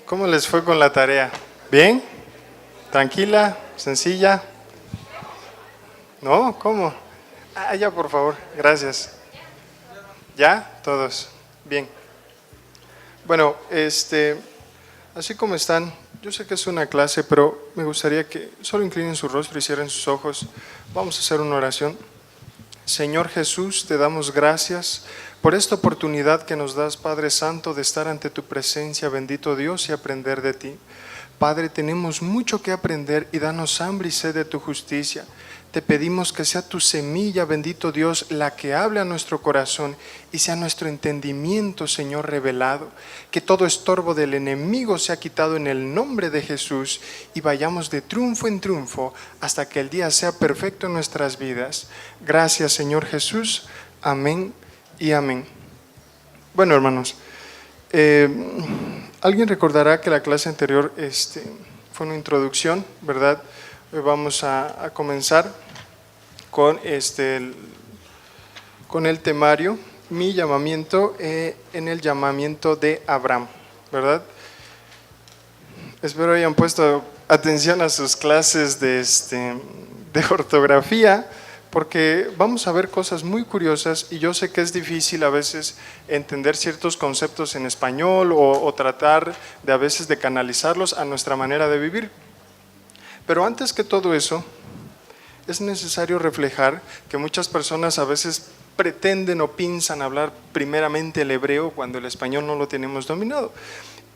¿Cómo les fue con la tarea? ¿Bien? ¿Tranquila? ¿Sencilla? ¿No? ¿Cómo? Ya, por favor. Gracias. ¿Ya? Todos. Bien. Bueno, así como están, yo sé que es una clase, pero me gustaría que solo inclinen su rostro y cierren sus ojos. Vamos a hacer una oración. Señor Jesús, te damos gracias por esta oportunidad que nos das, Padre Santo, de estar ante tu presencia, bendito Dios, y aprender de ti. Padre, tenemos mucho que aprender y danos hambre y sed de tu justicia. Te pedimos que sea tu semilla, bendito Dios, la que hable a nuestro corazón y sea nuestro entendimiento, Señor, revelado. Que todo estorbo del enemigo sea quitado en el nombre de Jesús y vayamos de triunfo en triunfo hasta que el día sea perfecto en nuestras vidas. Gracias, Señor Jesús. Amén y amén. Bueno, hermanos, alguien recordará que la clase anterior fue una introducción, ¿verdad? Hoy vamos a comenzar con el temario, mi llamamiento en el llamamiento de Abraham, ¿verdad? Espero hayan puesto atención a sus clases de ortografía, porque vamos a ver cosas muy curiosas y yo sé que es difícil a veces entender ciertos conceptos en español o tratar de a veces de canalizarlos a nuestra manera de vivir. Pero antes que todo eso, es necesario reflejar que muchas personas a veces pretenden o piensan hablar primeramente el hebreo cuando el español no lo tenemos dominado.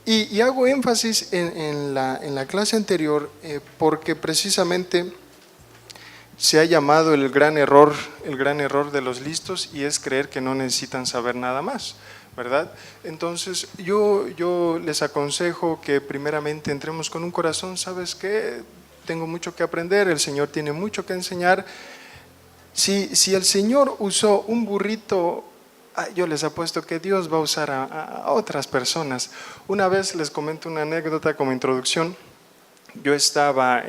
Y hago énfasis en la clase anterior porque precisamente se ha llamado el gran error de los listos, y es creer que no necesitan saber nada más, ¿verdad? Entonces yo les aconsejo que primeramente entremos con un corazón, ¿sabes qué? Tengo mucho que aprender, el Señor tiene mucho que enseñar. Si el Señor usó un burrito, yo les apuesto que Dios va a usar a otras personas. Una vez les comento una anécdota como introducción. Yo estaba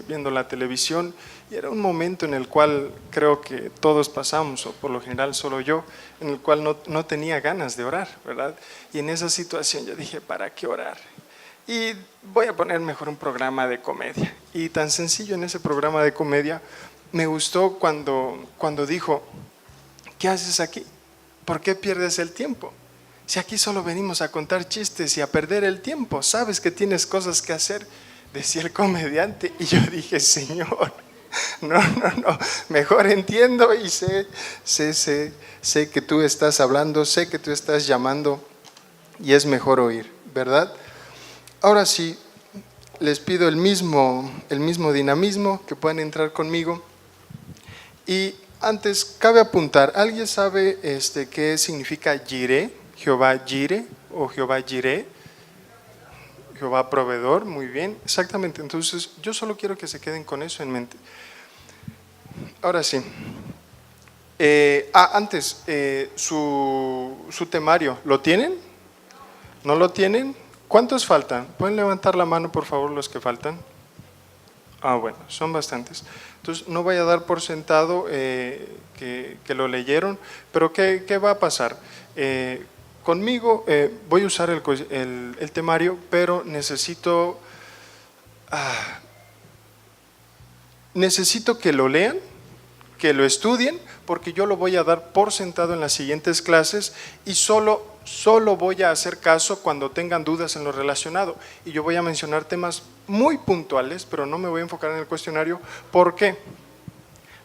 viendo la televisión y era un momento en el cual creo que todos pasamos, o por lo general solo yo, en el cual no tenía ganas de orar, ¿verdad? Y en esa situación yo dije, ¿para qué orar? Y voy a poner mejor un programa de comedia. Y tan sencillo en ese programa de comedia, me gustó cuando dijo, ¿qué haces aquí? ¿Por qué pierdes el tiempo? Si aquí solo venimos a contar chistes y a perder el tiempo, sabes que tienes cosas que hacer, decía el comediante. Y yo dije, Señor, no, mejor entiendo y sé que tú estás hablando, sé que tú estás llamando y es mejor oír, ¿verdad? Ahora sí, les pido el mismo dinamismo, que puedan entrar conmigo. Y antes, cabe apuntar, ¿alguien sabe qué significa Jireh? Jehová Jireh o Jehová Jireh. Jehová proveedor, muy bien, exactamente. Entonces, yo solo quiero que se queden con eso en mente. Ahora sí. Antes, su temario, ¿lo tienen? ¿No lo tienen? ¿Cuántos faltan? ¿Pueden levantar la mano, por favor, los que faltan? Bueno, son bastantes. Entonces, no voy a dar por sentado que lo leyeron, pero ¿qué va a pasar? Conmigo voy a usar el temario, pero necesito que lo lean, que lo estudien, porque yo lo voy a dar por sentado en las siguientes clases y solo voy a hacer caso cuando tengan dudas en lo relacionado. Y yo voy a mencionar temas muy puntuales, pero no me voy a enfocar en el cuestionario. ¿Por qué?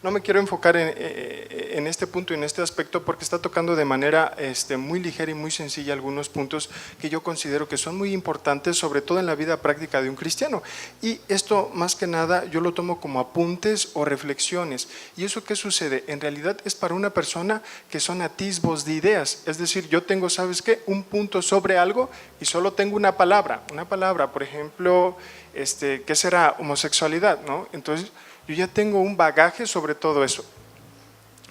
No me quiero enfocar en este punto y en este aspecto porque está tocando de manera muy ligera y muy sencilla algunos puntos que yo considero que son muy importantes, sobre todo en la vida práctica de un cristiano. Y esto, más que nada, yo lo tomo como apuntes o reflexiones. ¿Y eso qué sucede? En realidad es para una persona que son atisbos de ideas. Es decir, yo tengo, ¿sabes qué? Un punto sobre algo y solo tengo una palabra, por ejemplo, ¿qué será? Homosexualidad, ¿no? Entonces, yo ya tengo un bagaje sobre todo eso.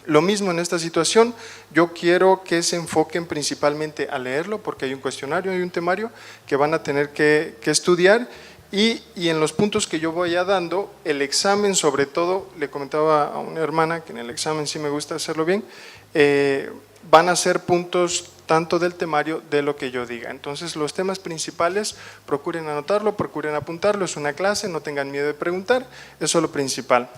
Lo mismo en esta situación, yo quiero que se enfoquen principalmente a leerlo, porque hay un cuestionario, hay un temario que van a tener que estudiar, y en los puntos que yo vaya dando, el examen sobre todo, le comentaba a una hermana que en el examen sí me gusta hacerlo bien, van a ser puntos tanto del temario de lo que yo diga. Entonces los temas principales, procuren anotarlo, procuren apuntarlo, es una clase, no tengan miedo de preguntar, eso es lo principal.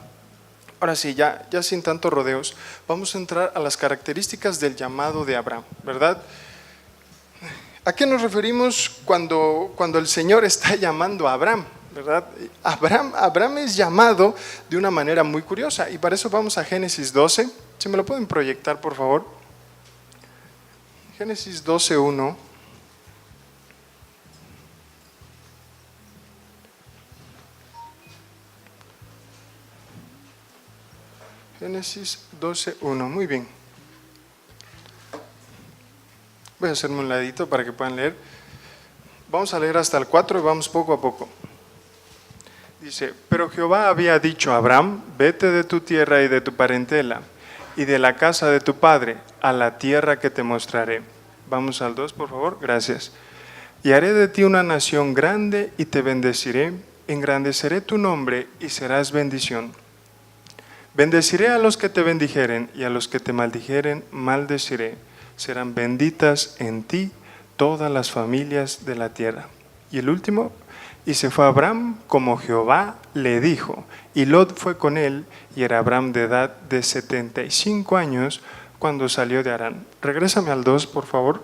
Ahora sí, ya sin tantos rodeos, vamos a entrar a las características del llamado de Abraham, ¿verdad? ¿A qué nos referimos cuando el Señor está llamando a Abraham? ¿Verdad? Abraham es llamado de una manera muy curiosa y para eso vamos a Génesis 12. Si me lo pueden proyectar, por favor. Génesis 12:1. Génesis 12:1. Muy bien. Voy a hacerme un ladito para que puedan leer. Vamos a leer hasta el 4 y vamos poco a poco. Dice, pero Jehová había dicho a Abraham, vete de tu tierra y de tu parentela y de la casa de tu padre a la tierra que te mostraré. Vamos al 2, por favor, gracias. Y haré de ti una nación grande y te bendeciré, engrandeceré tu nombre y serás bendición. Bendeciré a los que te bendijeren y a los que te maldijeren maldeciré. Serán benditas en ti todas las familias de la tierra. Y el último, y se fue Abraham como Jehová le dijo, y Lot fue con él, y era Abraham de edad de 75 años cuando salió de Harán. Regrésame al 2, por favor.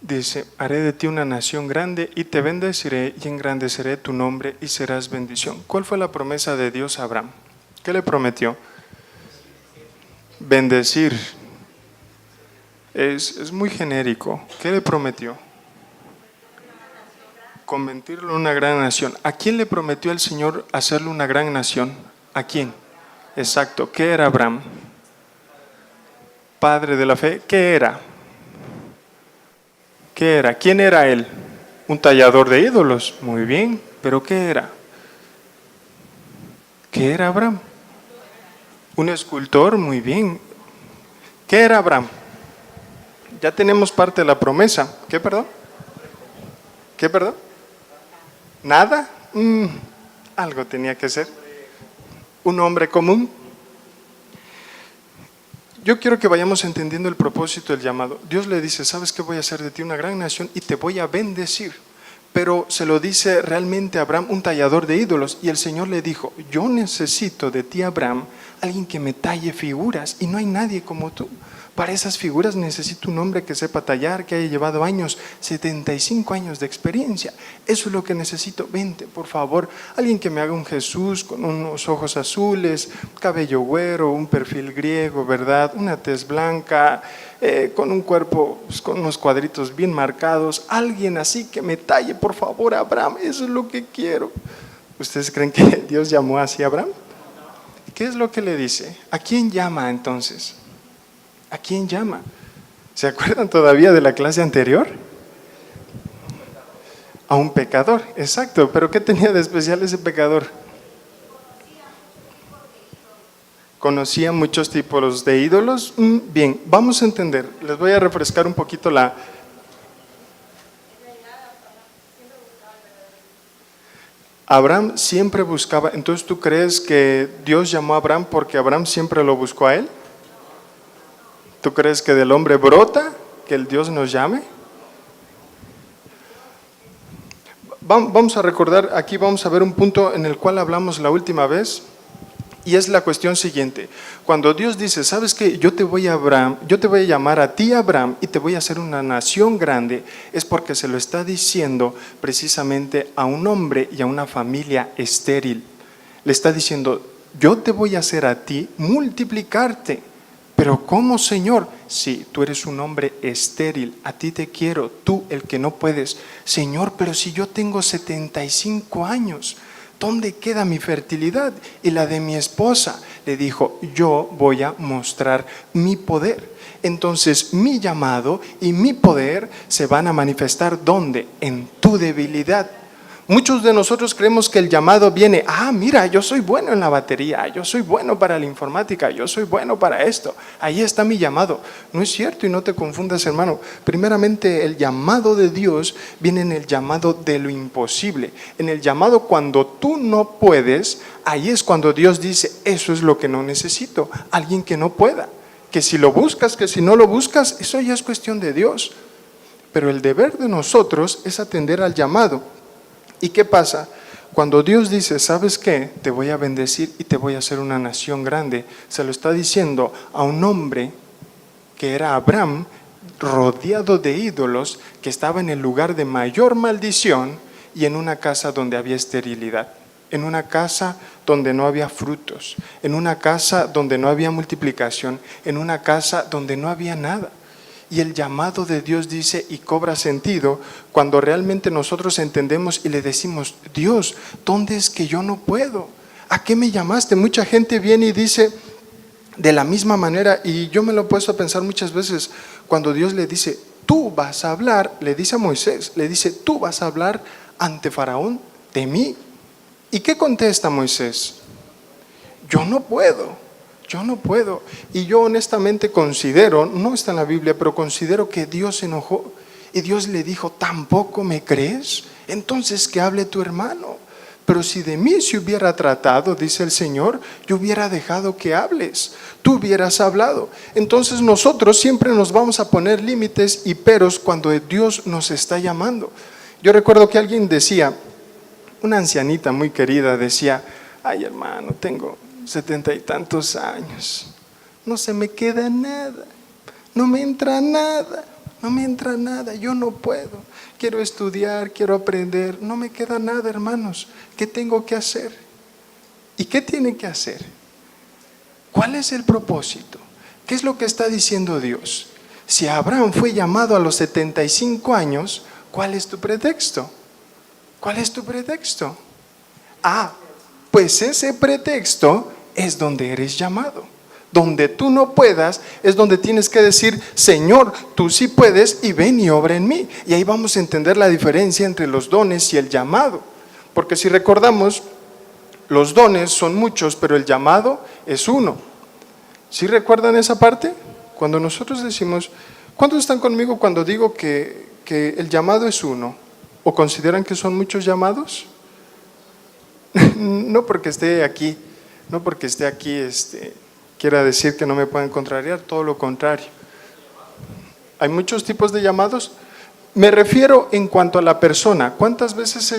Dice, haré de ti una nación grande y te bendeciré y engrandeceré tu nombre y serás bendición. ¿Cuál fue la promesa de Dios a Abraham? ¿Qué le prometió? Bendecir. Es muy genérico. ¿Qué le prometió? Convertirlo en una gran nación. ¿A quién le prometió el Señor hacerle una gran nación? ¿A quién? Exacto. ¿Qué era Abraham? Padre de la fe. ¿Qué era? ¿Qué era? ¿Quién era él? Un tallador de ídolos. Muy bien. ¿Pero qué era? ¿Qué era Abraham? Un escultor. Muy bien. ¿Qué era Abraham? Ya tenemos parte de la promesa. ¿Qué, perdón? ¿Qué, perdón? ¿Nada? Algo tenía que ser. ¿Un hombre común? Yo quiero que vayamos entendiendo el propósito del llamado. Dios le dice, ¿sabes qué? Voy a hacer de ti una gran nación y te voy a bendecir. Pero se lo dice realmente a Abraham, un tallador de ídolos. Y el Señor le dijo, yo necesito de ti, Abraham, alguien que me talle figuras y no hay nadie como tú. Para esas figuras necesito un hombre que sepa tallar, que haya llevado años, 75 años de experiencia. Eso es lo que necesito. Vente, por favor, alguien que me haga un Jesús con unos ojos azules, cabello güero, un perfil griego, ¿verdad? Una tez blanca, con un cuerpo, pues, con unos cuadritos bien marcados. Alguien así que me talle, por favor, Abraham. Eso es lo que quiero. ¿Ustedes creen que Dios llamó así a Abraham? ¿Qué es lo que le dice? ¿A quién llama entonces? ¿A quién llama? ¿Se acuerdan todavía de la clase anterior? A un pecador, exacto. ¿Pero qué tenía de especial ese pecador? Conocía muchos tipos de ídolos. Bien, vamos a entender. Les voy a refrescar un poquito la... Abraham siempre buscaba. Entonces, ¿tú crees que Dios llamó a Abraham porque Abraham siempre lo buscó a él? ¿Tú crees que del hombre brota que el Dios nos llame? Vamos a recordar, aquí vamos a ver un punto en el cual hablamos la última vez y es la cuestión siguiente. Cuando Dios dice, ¿sabes qué? Yo te voy a llamar a ti, Abraham, y te voy a hacer una nación grande, es porque se lo está diciendo precisamente a un hombre y a una familia estéril. Le está diciendo, yo te voy a hacer a ti multiplicarte. Pero ¿cómo, Señor? Sí, tú eres un hombre estéril, a ti te quiero, tú el que no puedes. Señor, pero si yo tengo 75 años, ¿dónde queda mi fertilidad y la de mi esposa? Le dijo, yo voy a mostrar mi poder. Entonces mi llamado y mi poder se van a manifestar ¿dónde? En tu debilidad. Muchos de nosotros creemos que el llamado viene, mira, yo soy bueno en la batería, yo soy bueno para la informática, yo soy bueno para esto, ahí está mi llamado. No es cierto y no te confundas, hermano. Primeramente, el llamado de Dios viene en el llamado de lo imposible. En el llamado cuando tú no puedes, ahí es cuando Dios dice, eso es lo que no necesito, alguien que no pueda. Que si lo buscas, que si no lo buscas, eso ya es cuestión de Dios. Pero el deber de nosotros es atender al llamado. ¿Y qué pasa? Cuando Dios dice, ¿sabes qué? Te voy a bendecir y te voy a hacer una nación grande. Se lo está diciendo a un hombre que era Abraham, rodeado de ídolos, que estaba en el lugar de mayor maldición y en una casa donde había esterilidad, en una casa donde no había frutos, en una casa donde no había multiplicación, en una casa donde no había nada. Y el llamado de Dios dice y cobra sentido cuando realmente nosotros entendemos y le decimos, Dios, ¿dónde es que yo no puedo? ¿A qué me llamaste? Mucha gente viene y dice de la misma manera, y yo me lo he puesto a pensar muchas veces, cuando Dios le dice, tú vas a hablar, le dice a Moisés, le dice, tú vas a hablar ante Faraón de mí. ¿Y qué contesta Moisés? Yo no puedo. Y yo honestamente considero, no está en la Biblia, pero considero que Dios se enojó y Dios le dijo, ¿tampoco me crees? Entonces que hable tu hermano. Pero si de mí se hubiera tratado, dice el Señor, yo hubiera dejado que hables, tú hubieras hablado. Entonces nosotros siempre nos vamos a poner límites y peros cuando Dios nos está llamando. Yo recuerdo que alguien decía, una ancianita muy querida decía, ay hermano, tengo 70 y tantos años, no se me queda nada, no me entra nada, yo no puedo, quiero estudiar, quiero aprender, no me queda nada, hermanos. ¿Qué tengo que hacer? ¿Y qué tiene que hacer? ¿Cuál es el propósito? ¿Qué es lo que está diciendo Dios? Si Abraham fue llamado a los 75 años, ¿cuál es tu pretexto? ¿Cuál es tu pretexto? Pues ese pretexto es donde eres llamado. Donde tú no puedas es donde tienes que decir, Señor, tú sí puedes y ven y obra en mí. Y ahí vamos a entender la diferencia entre los dones y el llamado. Porque si recordamos, los dones son muchos, pero el llamado es uno. ¿Sí recuerdan esa parte? Cuando nosotros decimos, ¿cuántos están conmigo cuando digo que el llamado es uno? ¿O consideran que son muchos llamados? No porque esté aquí, quiera decir que no me pueden contrariar, todo lo contrario. Hay muchos tipos de llamados. Me refiero en cuanto a la persona. ¿Cuántas veces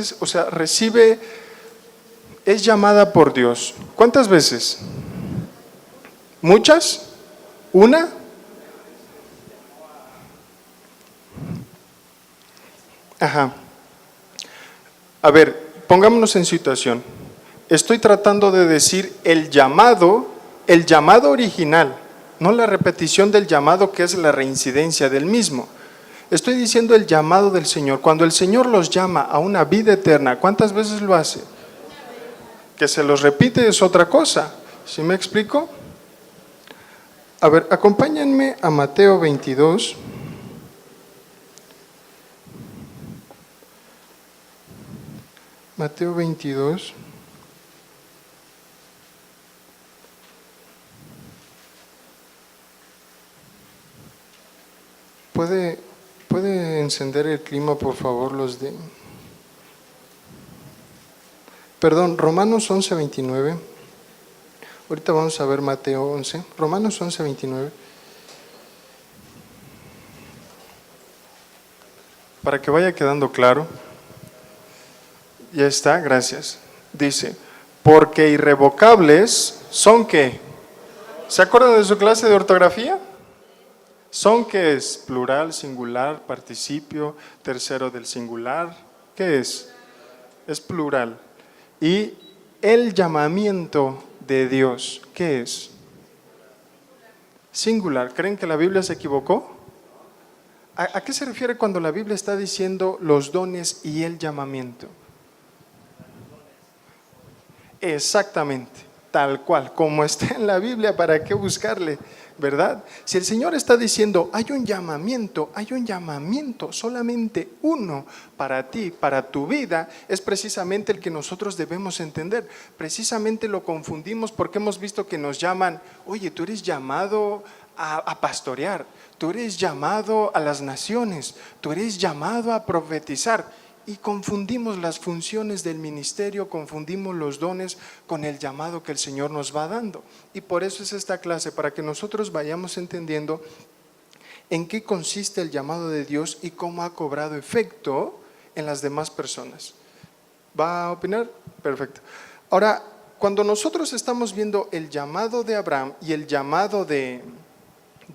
es llamada por Dios? ¿Cuántas veces? ¿Muchas? ¿Una? Ajá. A ver, pongámonos en situación. Estoy tratando de decir el llamado original, no la repetición del llamado que es la reincidencia del mismo. Estoy diciendo el llamado del Señor. Cuando el Señor los llama a una vida eterna, ¿cuántas veces lo hace? Que se los repite es otra cosa. ¿Sí me explico? A ver, acompáñenme a Mateo 22. Mateo 22. ¿Puede encender el clima, por favor, Romanos 11:29. Ahorita vamos a ver Mateo 11. Romanos 11:29. Para que vaya quedando claro. Ya está, gracias. Dice, porque irrevocables son ¿qué? ¿Se acuerdan de su clase de ortografía? ¿Son qué es? Plural, singular, participio, tercero del singular. ¿Qué es? Es plural. Y el llamamiento de Dios, ¿qué es? Singular. ¿Creen que la Biblia se equivocó? ¿A qué se refiere cuando la Biblia está diciendo los dones y el llamamiento? Exactamente, tal cual, como está en la Biblia, ¿para qué buscarle? ¿Verdad? Si el Señor está diciendo, hay un llamamiento solamente uno para ti, para tu vida, es precisamente el que nosotros debemos entender. Precisamente lo confundimos porque hemos visto que nos llaman, oye, tú eres llamado a pastorear, tú eres llamado a las naciones, tú eres llamado a profetizar. y confundimos las funciones del ministerio, confundimos los dones con el llamado que el Señor nos va dando. Y por eso es esta clase, para que nosotros vayamos entendiendo en qué consiste el llamado de Dios y cómo ha cobrado efecto en las demás personas. ¿Va a opinar? Perfecto. Ahora, cuando nosotros estamos viendo el llamado de Abraham y el llamado de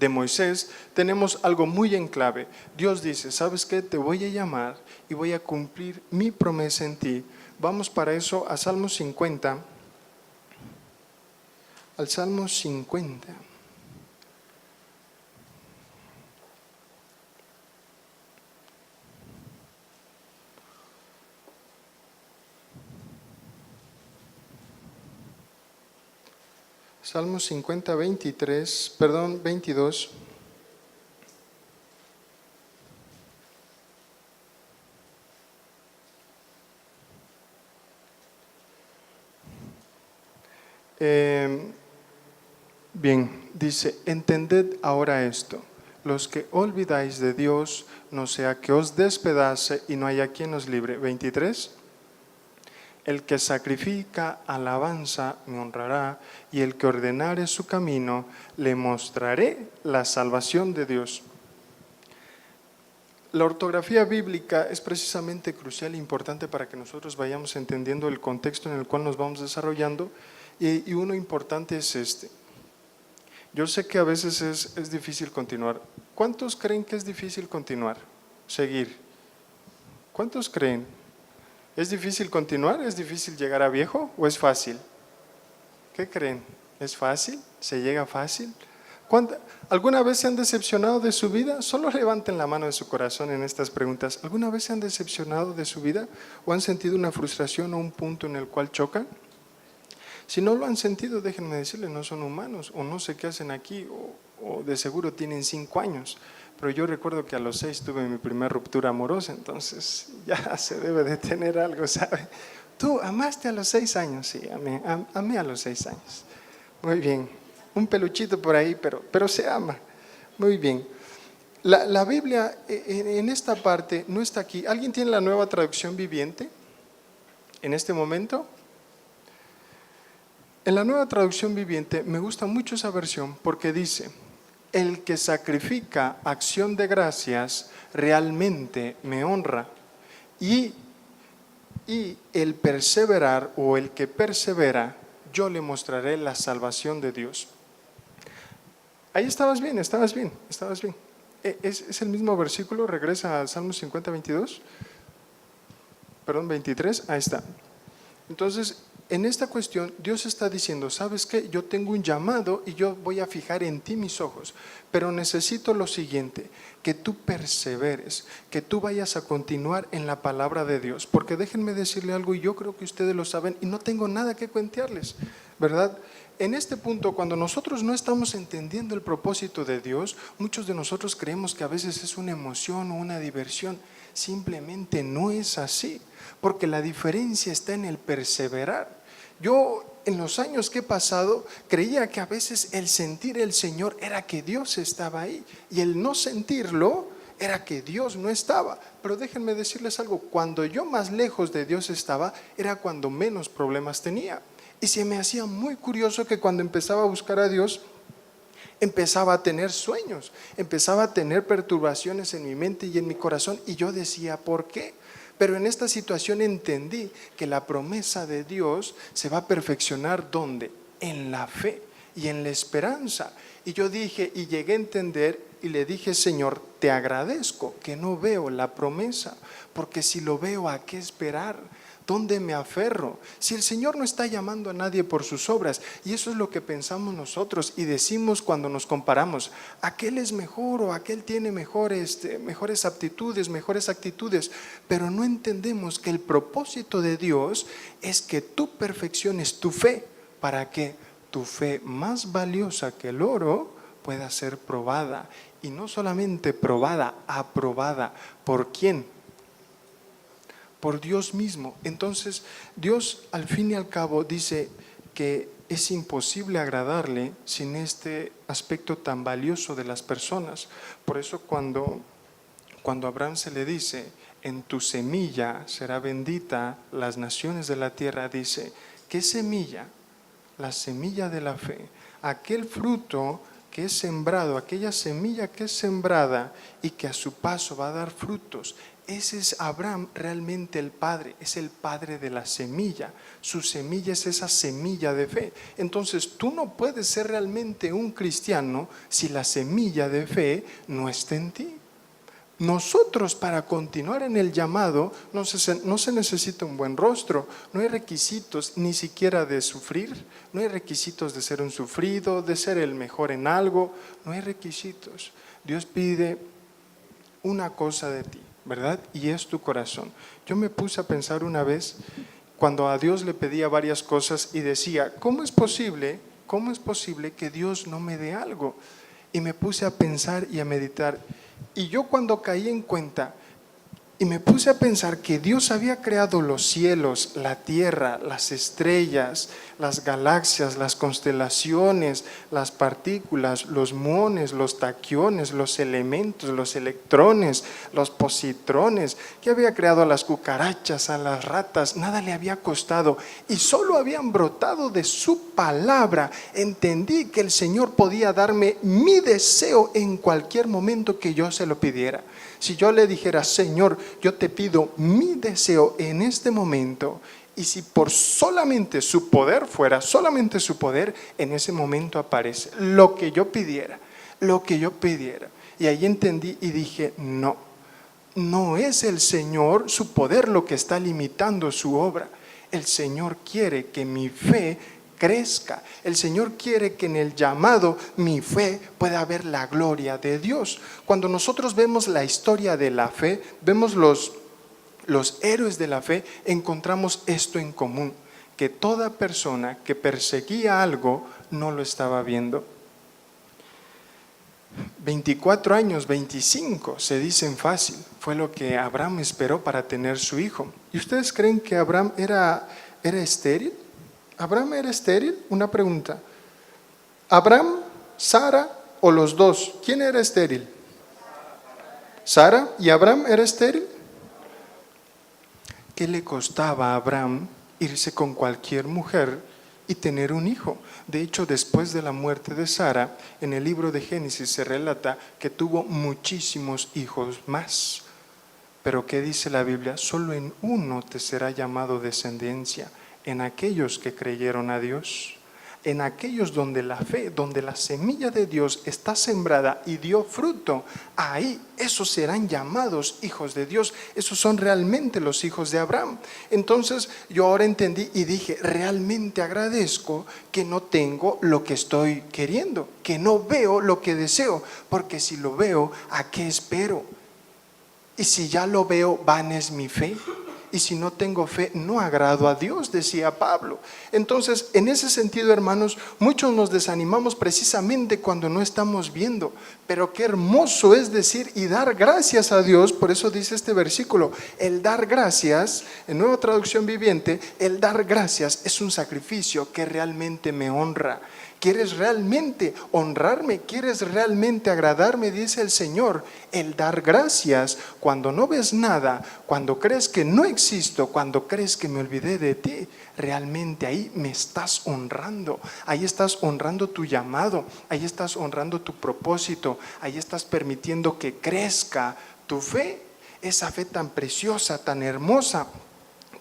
Moisés, tenemos algo muy en clave. Dios dice, ¿sabes qué? Te voy a llamar y voy a cumplir mi promesa en ti. Vamos para eso a Salmo 50. Al Salmo 50. Salmo 50, 22. Bien, dice, entended ahora esto, los que olvidáis de Dios, no sea que os despedace y no haya quien os libre. 23. El que sacrifica alabanza me honrará, y el que ordenare su camino, le mostraré la salvación de Dios. La ortografía bíblica es precisamente crucial e importante para que nosotros vayamos entendiendo el contexto en el cual nos vamos desarrollando, y uno importante es este. Yo sé que a veces es difícil continuar. ¿Cuántos creen que es difícil continuar? Seguir. ¿Cuántos creen? ¿Es difícil continuar? ¿Es difícil llegar a viejo o es fácil? ¿Qué creen? ¿Es fácil? ¿Se llega fácil? ¿Alguna vez se han decepcionado de su vida? Solo levanten la mano de su corazón en estas preguntas. ¿Alguna vez se han decepcionado de su vida o han sentido una frustración o un punto en el cual chocan? Si no lo han sentido, déjenme decirles, no son humanos o no sé qué hacen aquí o de seguro tienen 5 años. Pero yo recuerdo que a los 6 tuve mi primera ruptura amorosa, entonces ya se debe de tener algo, ¿sabe? ¿Tú amaste a los 6 años? Sí, amé a los 6 años. Muy bien, un peluchito por ahí, pero se ama. Muy bien. La Biblia en esta parte no está aquí. ¿Alguien tiene la Nueva Traducción Viviente en este momento? En la Nueva Traducción Viviente me gusta mucho esa versión porque dice: el que sacrifica acción de gracias realmente me honra, y el perseverar o el que persevera, yo le mostraré la salvación de Dios. Ahí estabas bien. Es el mismo versículo, regresa al Salmo 50, 22. Perdón, 23, ahí está. Entonces, en esta cuestión, Dios está diciendo, ¿sabes qué? Yo tengo un llamado y yo voy a fijar en ti mis ojos, pero necesito lo siguiente, que tú perseveres, que tú vayas a continuar en la palabra de Dios, porque déjenme decirle algo, y yo creo que ustedes lo saben, y no tengo nada que cuentearles, ¿verdad? En este punto, cuando nosotros no estamos entendiendo el propósito de Dios, muchos de nosotros creemos que a veces es una emoción o una diversión. Simplemente no es así, porque la diferencia está en el perseverar. Yo en los años que he pasado creía que a veces el sentir el Señor era que Dios estaba ahí, y el no sentirlo era que Dios no estaba. Pero déjenme decirles algo, cuando yo más lejos de Dios estaba, era cuando menos problemas tenía. Y se me hacía muy curioso que cuando empezaba a buscar a Dios, empezaba a tener sueños, empezaba a tener perturbaciones en mi mente y en mi corazón, y yo decía, ¿por qué? Pero en esta situación entendí que la promesa de Dios se va a perfeccionar, ¿dónde? En la fe y en la esperanza. Y yo dije, y llegué a entender, y le dije, Señor, te agradezco que no veo la promesa, porque si lo veo, ¿a qué esperar? ¿Dónde me aferro? Si el Señor no está llamando a nadie por sus obras, y eso es lo que pensamos nosotros y decimos cuando nos comparamos, aquel es mejor o aquel tiene mejores aptitudes, mejores actitudes, pero no entendemos que el propósito de Dios es que tú perfecciones tu fe para que tu fe, más valiosa que el oro, pueda ser probada, y no solamente probada, aprobada. ¿Por quién? Por Dios mismo. Entonces, Dios al fin y al cabo dice que es imposible agradarle sin este aspecto tan valioso de las personas. Por eso cuando cuando a Abraham se le dice, en tu semilla será bendita las naciones de la tierra, dice, ¿qué semilla? La semilla de la fe, aquel fruto que es sembrado, aquella semilla que es sembrada y que a su paso va a dar frutos. Ese es Abraham realmente el padre, es el padre de la semilla. Su semilla es esa semilla de fe. Entonces tú no puedes ser realmente un cristiano si la semilla de fe no está en ti. Nosotros, para continuar en el llamado, no se necesita un buen rostro, no hay requisitos ni siquiera de sufrir, no hay requisitos de ser un sufrido, de ser el mejor en algo, no hay requisitos. Dios pide una cosa de ti, ¿verdad? Y es tu corazón. Yo me puse a pensar una vez, cuando a Dios le pedía varias cosas y decía, ¿cómo es posible que Dios no me dé algo? Y me puse a pensar y a meditar. Y yo cuando caí en cuenta y me puse a pensar que Dios había creado los cielos, la tierra, las estrellas, las galaxias, las constelaciones, las partículas, los muones, los taquiones, los elementos, los electrones, los positrones, que había creado a las cucarachas, a las ratas, nada le había costado y solo habían brotado de su palabra. Entendí que el Señor podía darme mi deseo en cualquier momento que yo se lo pidiera. Si yo le dijera, Señor, yo te pido mi deseo en este momento, y si por solamente su poder fuera, solamente su poder, en ese momento aparece lo que yo pidiera, lo que yo pidiera. Y ahí entendí y dije, no es el Señor, su poder lo que está limitando su obra. El Señor quiere que mi fe crezca. El Señor quiere que en el llamado mi fe pueda ver la gloria de Dios. Cuando nosotros vemos la historia de la fe, vemos los héroes de la fe, encontramos esto en común, que toda persona que perseguía algo no lo estaba viendo. 24 años, 25, se dicen fácil, fue lo que Abraham esperó para tener su hijo. ¿Y ustedes creen que Abraham era estéril? ¿Abraham era estéril? Una pregunta. ¿Abraham, Sara o los dos? ¿Quién era estéril? ¿Sara? ¿Y Abraham era estéril? ¿Qué le costaba a Abraham irse con cualquier mujer y tener un hijo? De hecho, después de la muerte de Sara, en el libro de Génesis se relata que tuvo muchísimos hijos más. Pero ¿qué dice la Biblia? Solo en uno te será llamado descendencia, en aquellos que creyeron a Dios, en aquellos donde la fe, donde la semilla de Dios está sembrada y dio fruto, ahí esos serán llamados hijos de Dios. Esos son realmente los hijos de Abraham. Entonces yo ahora entendí y dije, realmente agradezco que no tengo lo que estoy queriendo, que no veo lo que deseo, porque si lo veo, ¿a qué espero? Y si ya lo veo, vana es mi fe. Y si no tengo fe, no agrado a Dios, decía Pablo. Entonces, en ese sentido, hermanos, muchos nos desanimamos precisamente cuando no estamos viendo. Pero qué hermoso es decir y dar gracias a Dios. Por eso dice este versículo, el dar gracias, en Nueva Traducción Viviente, el dar gracias es un sacrificio que realmente me honra. ¿Quieres realmente honrarme? ¿Quieres realmente agradarme? Dice el Señor. El dar gracias cuando no ves nada, cuando crees que no existo, cuando crees que me olvidé de ti, realmente ahí me estás honrando. Ahí estás honrando tu llamado, ahí estás honrando tu propósito, ahí estás permitiendo que crezca tu fe, esa fe tan preciosa, tan hermosa.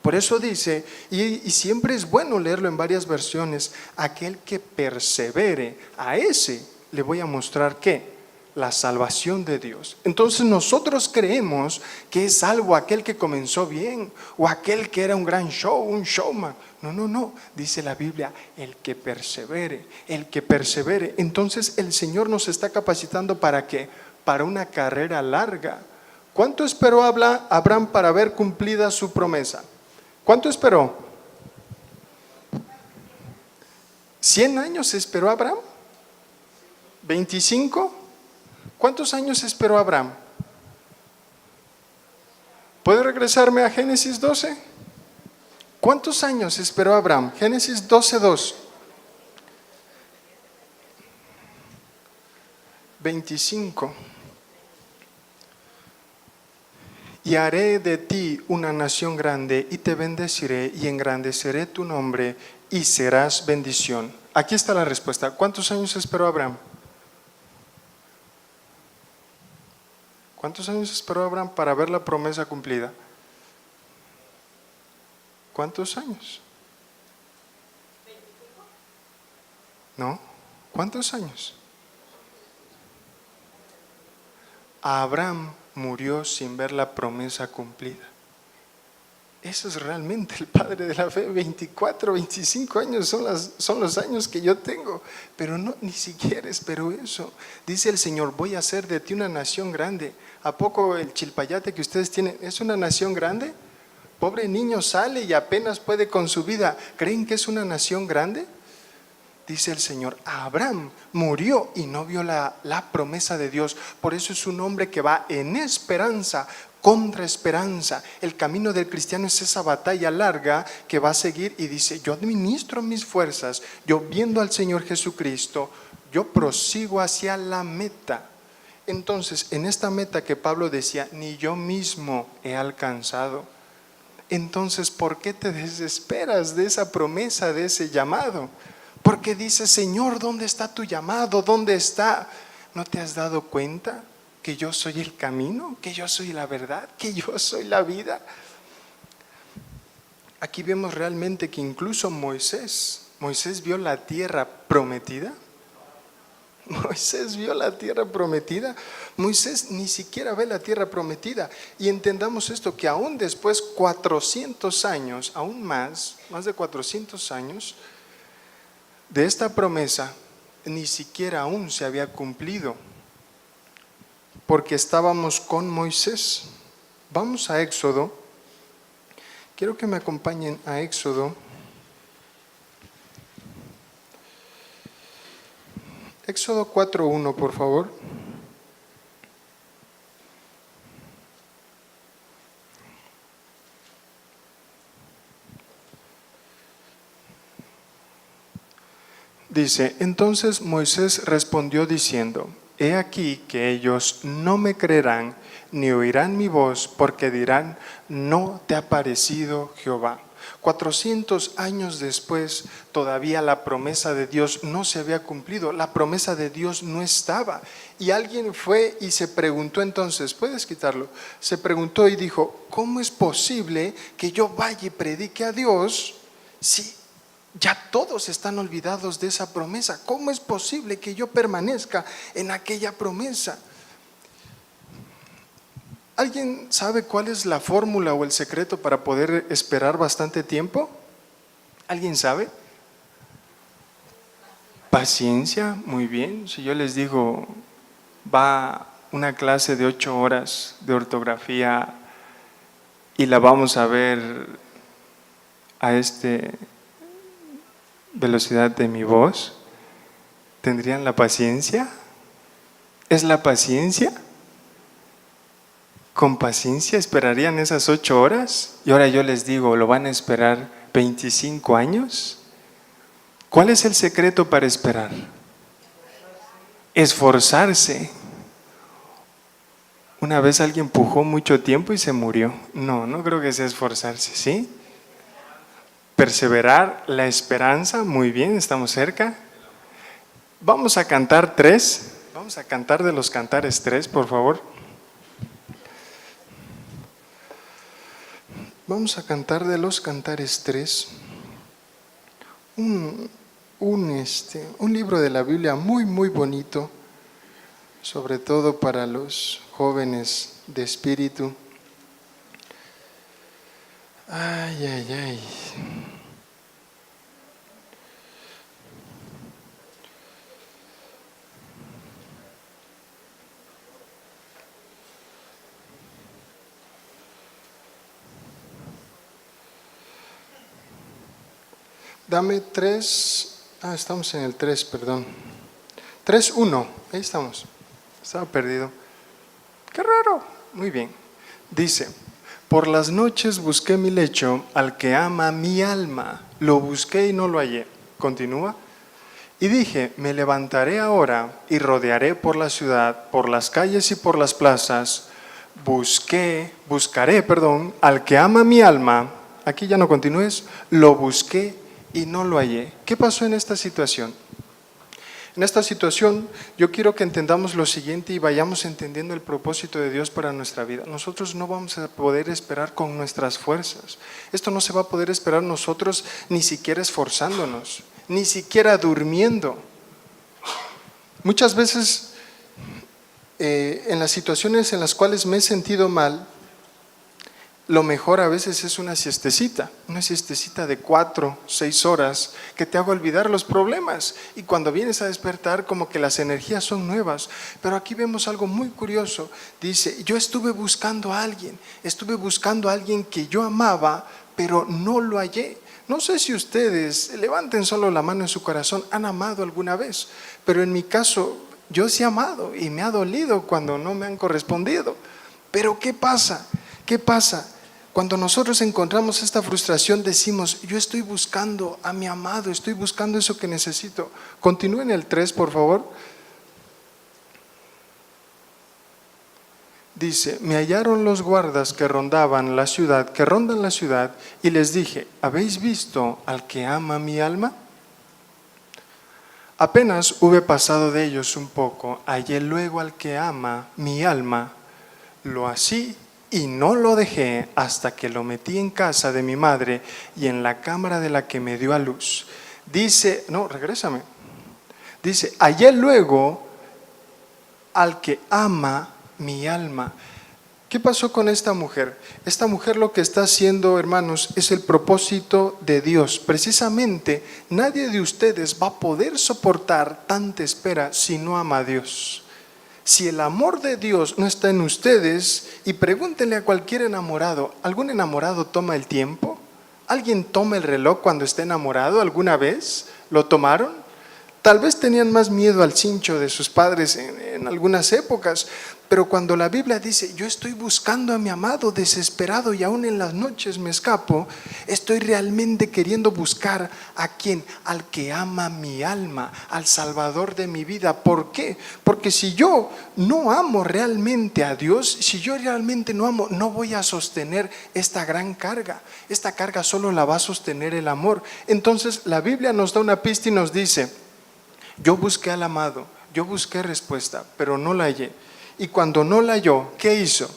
Por eso dice, y siempre es bueno leerlo en varias versiones, aquel que persevere, a ese le voy a mostrar ¿qué? La salvación de Dios. Entonces nosotros creemos que es salvo aquel que comenzó bien o aquel que era un gran show, un showman. No, dice la Biblia, el que persevere, el que persevere. Entonces el Señor nos está capacitando ¿para qué? Para una carrera larga. ¿Cuánto esperó Abraham para ver cumplida su promesa? ¿Cuánto esperó? 100 años esperó Abraham. 25. ¿Cuántos años esperó Abraham? ¿Puede regresarme a Génesis 12? ¿Cuántos años esperó Abraham? Génesis 12:2. 25. y haré de ti una nación grande y te bendeciré y engrandeceré tu nombre y serás bendición. Aquí está la respuesta. ¿Cuántos años esperó Abraham? ¿Cuántos años esperó Abraham para ver la promesa cumplida? ¿Cuántos años? ¿No? ¿Cuántos años? Abraham murió sin ver la promesa cumplida. Eso es realmente el padre de la fe. 24, 25 años son los años que yo tengo, pero no, ni siquiera espero eso. Dice el Señor, voy a hacer de ti una nación grande. ¿A poco el Chilpayate que ustedes tienen es una nación grande? Pobre niño sale y apenas puede con su vida. ¿Creen que es una nación grande? Dice el Señor, Abraham murió y no vio la promesa de Dios. Por eso es un hombre que va en esperanza, contra esperanza. El camino del cristiano es esa batalla larga que va a seguir y dice, yo administro mis fuerzas, yo viendo al Señor Jesucristo, yo prosigo hacia la meta. Entonces, en esta meta que Pablo decía, ni yo mismo he alcanzado. Entonces, ¿por qué te desesperas de esa promesa, de ese llamado? Porque dices, Señor, ¿dónde está tu llamado? ¿Dónde está? ¿No te has dado cuenta que yo soy el camino? ¿Que yo soy la verdad? ¿Que yo soy la vida? Aquí vemos realmente que incluso Moisés vio la tierra prometida. Moisés vio la tierra prometida. Moisés ni siquiera ve la tierra prometida. Y entendamos esto, que aún después 400 años, aún más de 400 años, de esta promesa ni siquiera aún se había cumplido, porque estábamos con Moisés. Vamos a Éxodo. Quiero que me acompañen a Éxodo. Éxodo 4:1, por favor. Dice, entonces Moisés respondió diciendo, he aquí que ellos no me creerán ni oirán mi voz, porque dirán, no te ha parecido Jehová. 400 años después, todavía la promesa de Dios no se había cumplido, la promesa de Dios no estaba. Y alguien fue y se preguntó entonces, ¿puedes quitarlo? Se preguntó y dijo, ¿cómo es posible que yo vaya y predique a Dios si ya todos están olvidados de esa promesa? ¿Cómo es posible que yo permanezca en aquella promesa? ¿Alguien sabe cuál es la fórmula o el secreto para poder esperar bastante tiempo? ¿Alguien sabe? Paciencia, muy bien. Si yo les digo, va una clase de 8 horas de ortografía y la vamos a ver a velocidad de mi voz, ¿tendrían la paciencia? ¿Es la paciencia? ¿Con paciencia esperarían esas 8 horas? Y ahora yo les digo, ¿lo van a esperar 25 años? ¿Cuál es el secreto para esperar? Esforzarse. Una vez alguien empujó mucho tiempo y se murió. No creo que sea esforzarse, ¿sí? Perseverar, la esperanza, muy bien, estamos cerca. Vamos a cantar 3. Vamos a cantar de los cantares 3, por favor. Vamos a cantar de los cantares 3. Un libro de la Biblia muy, muy bonito, sobre todo para los jóvenes de espíritu. Ay, ay, ay. Dame 3, estamos en el 3, perdón. 3:1, ahí estamos. Estaba perdido. ¡Qué raro! Muy bien. Dice, por las noches busqué mi lecho al que ama mi alma. Lo busqué y no lo hallé. Continúa. Y dije, me levantaré ahora y rodearé por la ciudad, por las calles y por las plazas. buscaré, al que ama mi alma. Aquí ya no continúes. Lo busqué y no lo hallé. ¿Qué pasó en esta situación? En esta situación yo quiero que entendamos lo siguiente y vayamos entendiendo el propósito de Dios para nuestra vida. Nosotros no vamos a poder esperar con nuestras fuerzas. Esto no se va a poder esperar nosotros ni siquiera esforzándonos, ni siquiera durmiendo. Muchas veces en las situaciones en las cuales me he sentido mal, lo mejor a veces es una siestecita de 4, 6 horas que te haga olvidar los problemas, y cuando vienes a despertar como que las energías son nuevas. Pero aquí vemos algo muy curioso. Dice, yo estuve buscando a alguien que yo amaba, pero no lo hallé. No sé si ustedes, levanten solo la mano en su corazón, han amado alguna vez, pero en mi caso yo sí he amado y me ha dolido cuando no me han correspondido. Pero ¿qué pasa? ¿Qué pasa? Cuando nosotros encontramos esta frustración, decimos, yo estoy buscando a mi amado, estoy buscando eso que necesito. Continúen el 3, por favor. Dice, me hallaron los guardas que rondan la ciudad, y les dije, ¿habéis visto al que ama mi alma? Apenas hube pasado de ellos un poco, hallé luego al que ama mi alma, lo así y no lo dejé hasta que lo metí en casa de mi madre y en la cámara de la que me dio a luz. Dice, hallé luego al que ama mi alma. ¿Qué pasó con esta mujer? Esta mujer lo que está haciendo, hermanos, es el propósito de Dios. Precisamente, nadie de ustedes va a poder soportar tanta espera si no ama a Dios. Si el amor de Dios no está en ustedes, y pregúntenle a cualquier enamorado, ¿algún enamorado toma el tiempo? ¿Alguien toma el reloj cuando está enamorado alguna vez? ¿Lo tomaron? Tal vez tenían más miedo al cincho de sus padres en algunas épocas, pero cuando la Biblia dice, yo estoy buscando a mi amado desesperado y aún en las noches me escapo, estoy realmente queriendo buscar ¿a quién? Al que ama mi alma, al Salvador de mi vida. ¿Por qué? Porque si yo no amo realmente a Dios, si yo realmente no amo, no voy a sostener esta gran carga. Esta carga solo la va a sostener el amor. Entonces la Biblia nos da una pista y nos dice, yo busqué al amado, yo busqué respuesta, pero no la hallé. Y cuando no la halló, ¿qué hizo?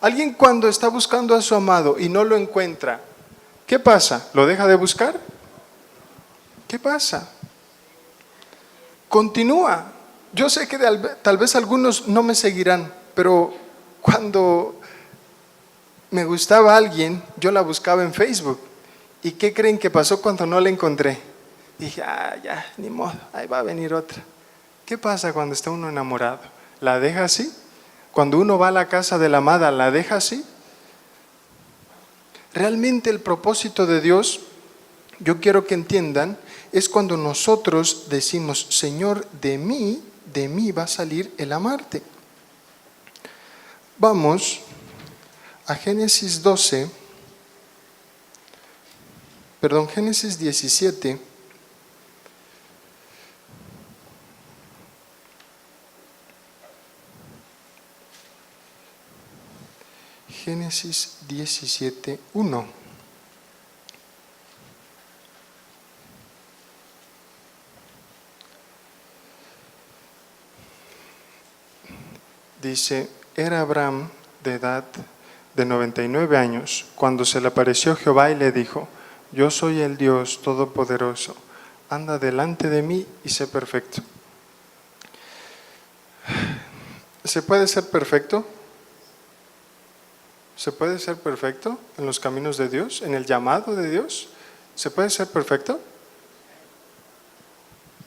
Alguien cuando está buscando a su amado y no lo encuentra, ¿qué pasa? ¿Lo deja de buscar? ¿Qué pasa? Continúa. Yo sé que tal vez algunos no me seguirán, pero cuando me gustaba alguien, yo la buscaba en Facebook. ¿Y qué creen que pasó cuando no la encontré? Dije, ya, ni modo, ahí va a venir otra. ¿Qué pasa cuando está uno enamorado? ¿La deja así? Cuando uno va a la casa de la amada, ¿la deja así? Realmente el propósito de Dios, yo quiero que entiendan, es cuando nosotros decimos, Señor, de mí va a salir el amarte. Vamos a Génesis 17. Génesis 17, 1. Dice, era Abraham de edad de 99 años cuando se le apareció Jehová y le dijo, yo soy el Dios Todopoderoso, anda delante de mí y sé perfecto. ¿Se puede ser perfecto? ¿Se puede ser perfecto en los caminos de Dios, en el llamado de Dios? ¿Se puede ser perfecto?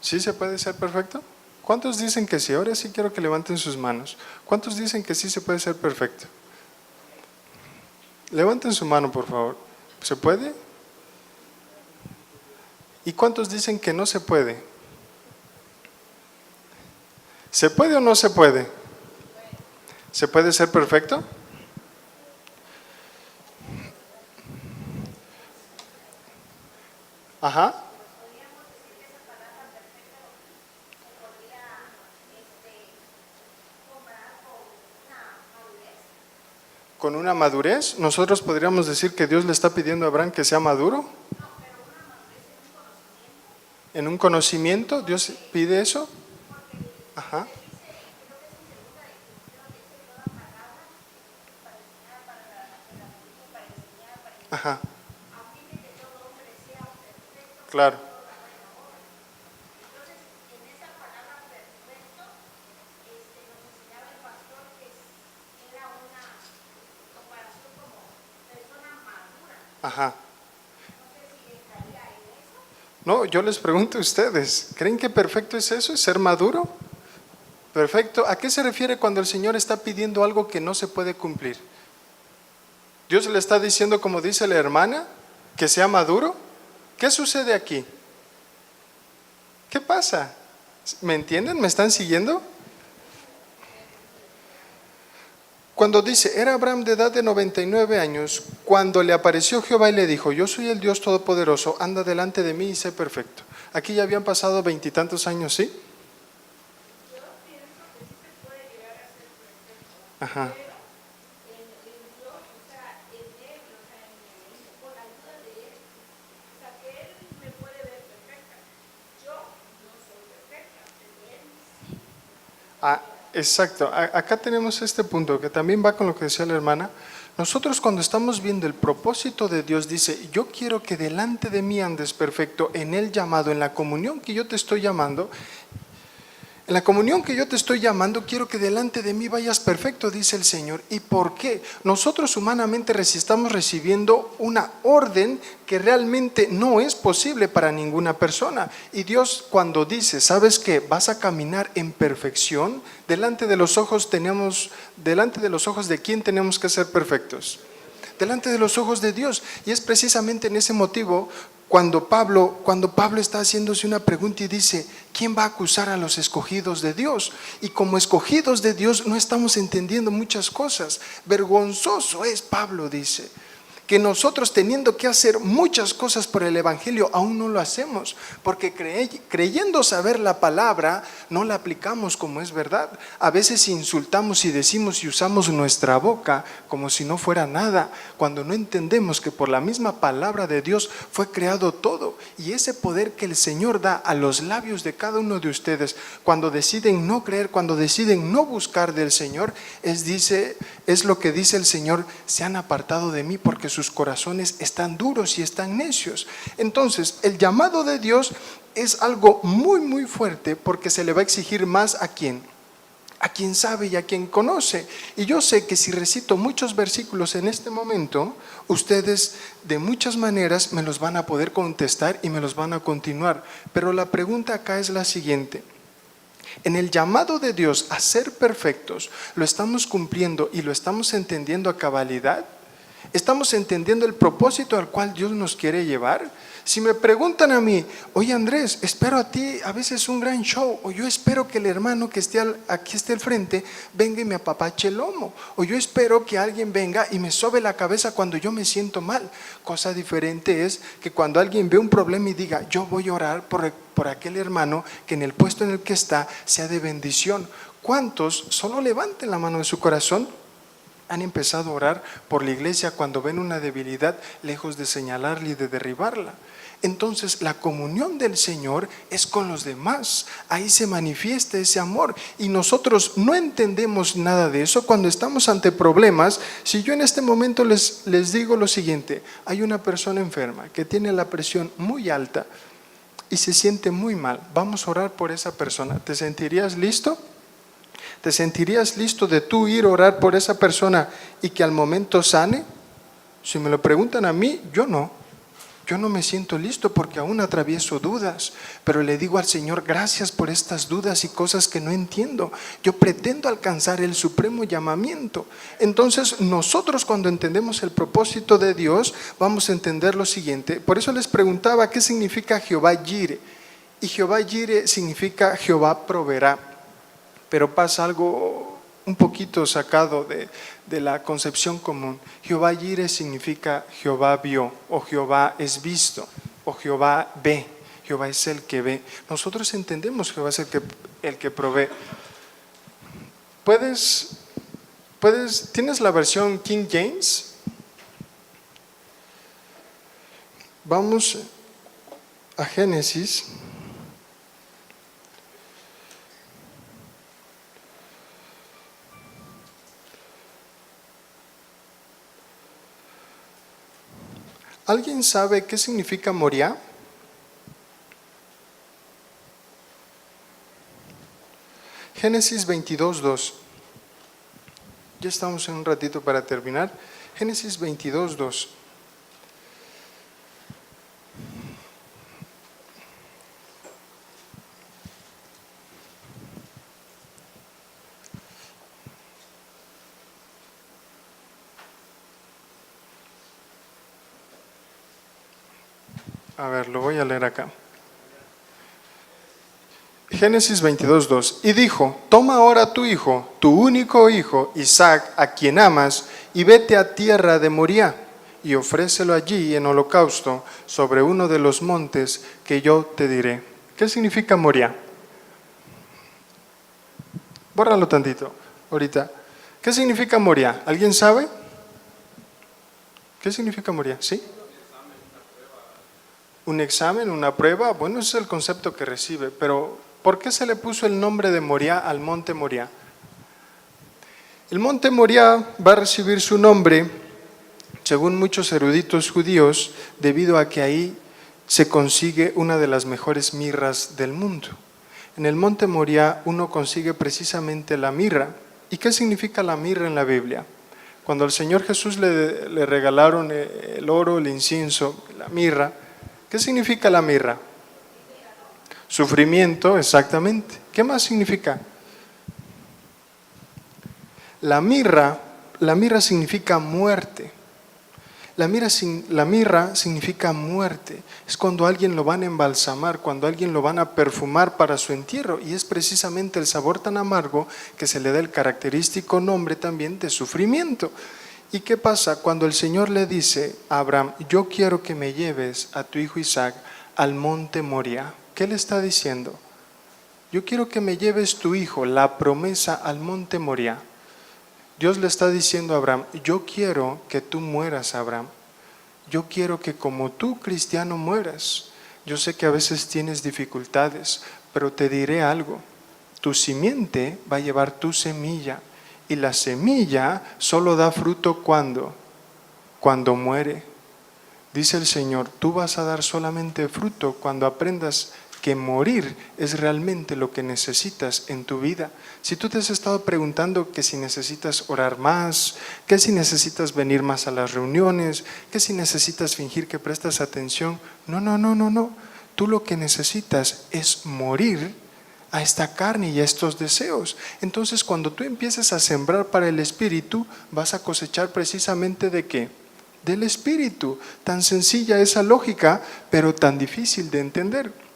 ¿Sí se puede ser perfecto? ¿Cuántos dicen que sí? Ahora sí quiero que levanten sus manos. ¿Cuántos dicen que sí se puede ser perfecto? Levanten su mano, por favor. ¿Se puede? ¿Y cuántos dicen que no se puede? ¿Se puede o no se puede? ¿Se puede ser perfecto? Ajá. con una madurez. Nosotros podríamos decir que Dios le está pidiendo a Abraham que sea maduro. En un conocimiento, Dios pide eso. Ajá. Ajá. Claro. Ajá. No, yo les pregunto a ustedes, ¿creen que perfecto es eso? ¿Es ser maduro? Perfecto. ¿A qué se refiere cuando el Señor está pidiendo algo que no se puede cumplir? Dios le está diciendo, como dice la hermana, que sea maduro. ¿Qué sucede aquí? ¿Qué pasa? ¿Me entienden? ¿Me están siguiendo? Cuando dice, era Abraham de edad de 99 años, cuando le apareció Jehová y le dijo, yo soy el Dios Todopoderoso, anda delante de mí y sé perfecto. Aquí ya habían pasado 20 y tantos años, ¿sí? Ajá. Ah, exacto. Acá tenemos este punto que también va con lo que decía la hermana. Nosotros cuando estamos viendo el propósito de Dios, dice, yo quiero que delante de mí andes perfecto en el llamado, en la comunión que yo te estoy llamando. En la comunión que yo te estoy llamando, quiero que delante de mí vayas perfecto, dice el Señor. ¿Y por qué? Nosotros humanamente estamos recibiendo una orden que realmente no es posible para ninguna persona. Y Dios cuando dice, ¿sabes qué? Vas a caminar en perfección, delante de los ojos de quién tenemos que ser perfectos. Delante de los ojos de Dios. Y es precisamente en ese motivo cuando Pablo está haciéndose una pregunta y dice, ¿quién va a acusar a los escogidos de Dios? Y como escogidos de Dios no estamos entendiendo muchas cosas. Vergonzoso es, Pablo dice, que nosotros teniendo que hacer muchas cosas por el Evangelio aún no lo hacemos, porque creyendo saber la palabra no la aplicamos como es verdad. A veces insultamos y decimos y usamos nuestra boca como si no fuera nada, cuando no entendemos que por la misma palabra de Dios fue creado todo, y ese poder que el Señor da a los labios de cada uno de ustedes cuando deciden no creer, cuando deciden no buscar del Señor, es lo que dice el Señor, se han apartado de mí porque sus corazones están duros y están necios. Entonces, el llamado de Dios es algo muy, muy fuerte porque se le va a exigir más a quien sabe y a quien conoce. Y yo sé que si recito muchos versículos en este momento, ustedes de muchas maneras me los van a poder contestar y me los van a continuar. Pero la pregunta acá es la siguiente. En el llamado de Dios a ser perfectos, ¿lo estamos cumpliendo y lo estamos entendiendo a cabalidad? ¿Estamos entendiendo el propósito al cual Dios nos quiere llevar? Si me preguntan a mí, oye Andrés, espero a ti a veces un gran show, o yo espero que el hermano que aquí esté al frente venga y me apapache el lomo, o yo espero que alguien venga y me sobe la cabeza cuando yo me siento mal. Cosa diferente es que cuando alguien ve un problema y diga, yo voy a orar por aquel hermano que en el puesto en el que está sea de bendición. ¿Cuántos solo levanten la mano de su corazón? Han empezado a orar por la iglesia cuando ven una debilidad, lejos de señalarla y de derribarla. Entonces la comunión del Señor es con los demás, ahí se manifiesta ese amor y nosotros no entendemos nada de eso cuando estamos ante problemas. Si yo en este momento les digo lo siguiente, hay una persona enferma que tiene la presión muy alta y se siente muy mal, vamos a orar por esa persona, ¿te sentirías listo? ¿Te sentirías listo de tú ir a orar por esa persona y que al momento sane? Si me lo preguntan a mí, yo no me siento listo porque aún atravieso dudas, pero le digo al Señor, gracias por estas dudas y cosas que no entiendo. Yo pretendo alcanzar el supremo llamamiento. Entonces nosotros cuando entendemos el propósito de Dios, vamos a entender lo siguiente. Por eso les preguntaba qué significa Jehová Jireh. Y Jehová Jireh significa Jehová proveerá. Pero pasa algo un poquito sacado de la concepción común. Jehová Jireh significa Jehová vio, o Jehová es visto, o Jehová ve. Jehová es el que ve. Nosotros entendemos Jehová es el que provee. ¿Puedes ¿Tienes la versión King James? Vamos a Génesis. ¿Alguien sabe qué significa Moriah? Génesis 22:2. Ya estamos en un ratito para terminar. Génesis 22:2. A ver, lo voy a leer acá. Génesis 22:2. Y dijo: toma ahora tu hijo, tu único hijo, Isaac, a quien amas, y vete a tierra de Moriah, y ofrécelo allí en holocausto sobre uno de los montes que yo te diré. ¿Qué significa Moriah? Bórralo tantito, ahorita. ¿Qué significa Moriah? ¿Alguien sabe? ¿Qué significa Moriah? ¿Sí? Un examen, una prueba. Bueno, ese es el concepto que recibe, pero ¿por qué se le puso el nombre de Moriah al monte Moriah? El monte Moriah va a recibir su nombre, según muchos eruditos judíos, debido a que ahí se consigue una de las mejores mirras del mundo. En el monte Moriah uno consigue precisamente la mirra. ¿Y qué significa la mirra en la Biblia? Cuando al Señor Jesús le regalaron el oro, el incienso, la mirra, ¿qué significa la mirra? Sufrimiento, exactamente. ¿Qué más significa? La mirra significa muerte. La mirra significa muerte. Es cuando a alguien lo van a embalsamar, cuando a alguien lo van a perfumar para su entierro. Y es precisamente el sabor tan amargo que se le da el característico nombre también de sufrimiento. ¿Y qué pasa? Cuando el Señor le dice a Abraham: yo quiero que me lleves a tu hijo Isaac al monte Moriah. ¿Qué le está diciendo? Yo quiero que me lleves tu hijo, la promesa, al monte Moriah. Dios le está diciendo a Abraham: yo quiero que tú mueras, Abraham. Yo quiero que como tú, cristiano, mueras. Yo sé que a veces tienes dificultades, pero te diré algo. Tu simiente va a llevar tu semilla, y la semilla solo da fruto cuando muere. Dice el Señor: tú vas a dar solamente fruto cuando aprendas que morir es realmente lo que necesitas en tu vida. Si tú te has estado preguntando que si necesitas orar más, que si necesitas venir más a las reuniones, que si necesitas fingir que prestas atención, no. Tú lo que necesitas es morir a esta carne y a estos deseos. Entonces, cuando tú empieces a sembrar para el Espíritu, vas a cosechar precisamente ¿de qué? Del Espíritu. Tan sencilla esa lógica, pero tan difícil de entender.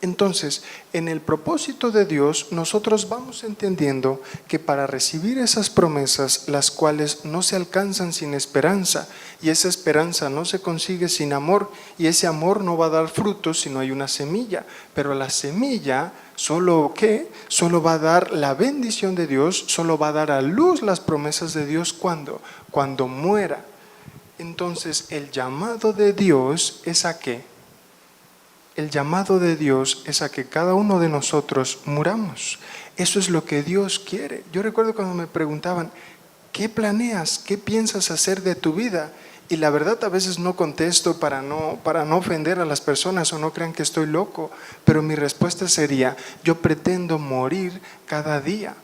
Entonces, en el propósito de Dios, nosotros vamos entendiendo que para recibir esas promesas, las cuales no se alcanzan sin esperanza, y esa esperanza no se consigue sin amor, y ese amor no va a dar frutos si no hay una semilla, pero la semilla solo va a dar la bendición de Dios, solo va a dar a luz las promesas de Dios cuando muera. Entonces, el llamado de Dios es ¿a qué? El llamado de Dios es a que cada uno de nosotros muramos. Eso es lo que Dios quiere. Yo recuerdo cuando me preguntaban: ¿qué planeas? ¿Qué piensas hacer de tu vida? Y la verdad, a veces no contesto para no ofender a las personas o no crean que estoy loco, pero mi respuesta sería: yo pretendo morir cada día.